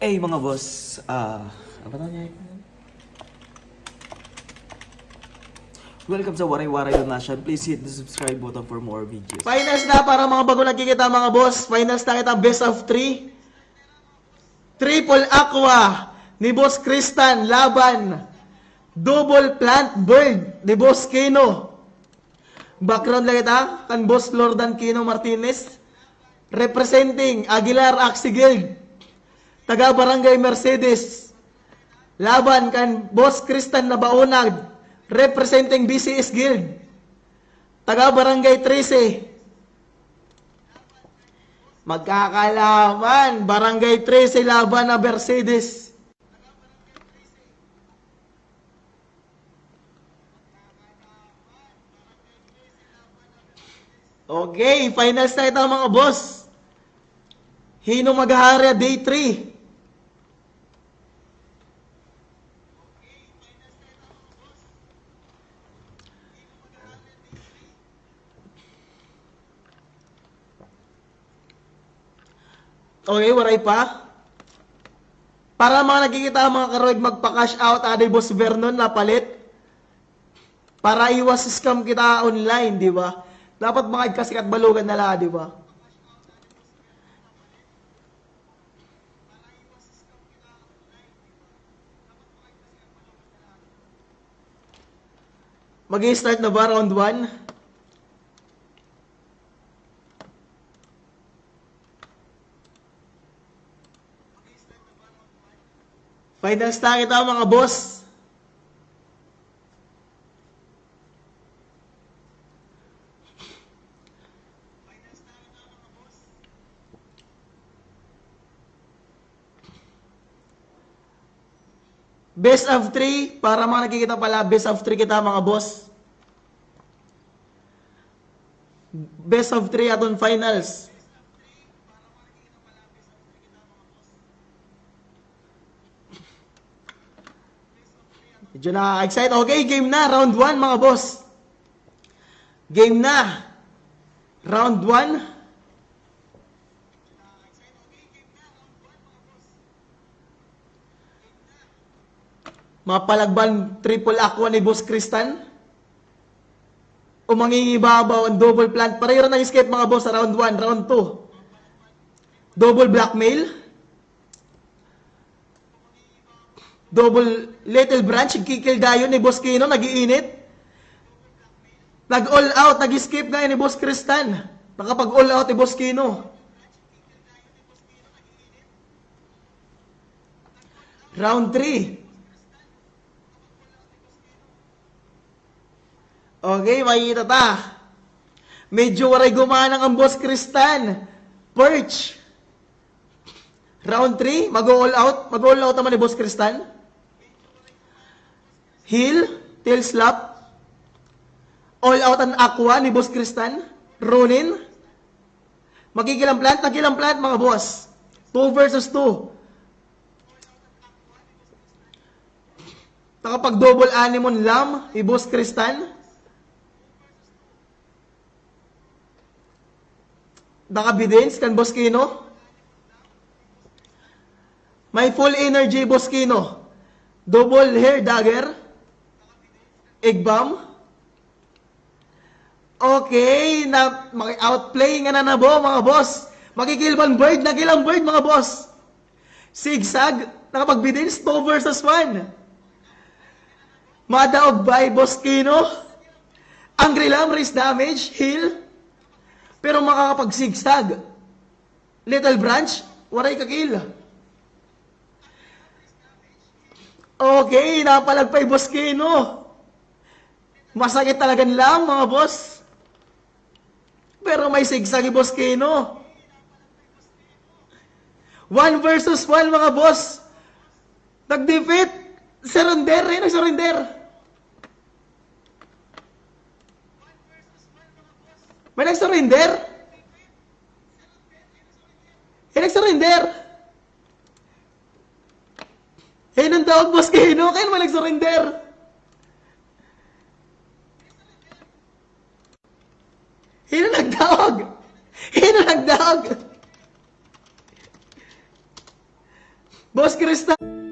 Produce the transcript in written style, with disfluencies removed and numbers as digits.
Mga boss, apa namanya? Welcome sa Waray-Waray Donation. Please hit the subscribe button for more videos. Finals na para mga bago nagkikita mga boss. Finals na kita best of 3. Triple Aqua ni Boss Kristan laban Double Plant Bird ni Boss Kino. Background lang kita kan Boss Lordan Kino Martinez representing Aguilar Axie Guild, taga Barangay Mercedes. Laban kan Boss Kristan Nabaunag representing BCS Guild, taga Barangay 13. Magkakalaman, Barangay 13 laban na Mercedes. Okay, finals na ito mga boss. Hino Magharya Day 3. Okay, waray pa. Para mga nakikita mga karoig magpa-cash out, aday Boss Vernon na palit. Para iwas scam kita online, di ba? Dapat mga kasikat balugan na lang, di ba? Mag-i-start na ba round 1? Finals na kita mga boss. Best of 3, para mga nakikita pala, best of 3 kita mga boss. Best of 3 aton finals. Medyo na-excite. Okay, game na. Round 1 mga boss. Game na. Round 1. Mapalagban triple aqua ni Boss Kristan. O mangingibabaw ang double plant. Pareho na escape mga boss sa round 1. Round 2. Double blackmail. Double little branch. Kikil dayo ni Boss Kino. Nag-iinit. Nag-all out. Nag-escape nga ni Boss Kristan. Nakapag-all out ni Boss Kino. Round 3. Okay, makikita ta. Medyo waray gumanang ang Boss Kristan. Perch. Round 3, mag-all out. Mag-all out naman ni Boss Kristan. Heel, tail slap. All out ang aqua ni Boss Kristan. Ronin. Magkikilang plant, nakilang plant mga boss. 2 versus 2. Nakapag double anemon lam ni Boss Kristan. Nakabidins kan Boss Kino. May full energy Boss Kino. Double hair dagger. Egg bomb. Okay, na outplay nga na bo mga boss. Makikilban bird, nagilang bird mga boss. Zigzag, nakapagbidins 2 versus 1. Madaog by Boss Kino. Angry Lam, raise damage, heal. Pero makakapag-zigzag. Little branch, waray kakil. Okay, napalagpay Boss Kino. Masakit talagang lang mga boss. Pero may zigzag Boss Kino. 1 versus 1 mga boss. Nag-defeat. Surrender, nag-surrender. May nag-surrender? Nag-surrender? Nang tawag Boss Kino, kaya may nag-surrender? Nagtawag? Nagtawag? Boss Kristan!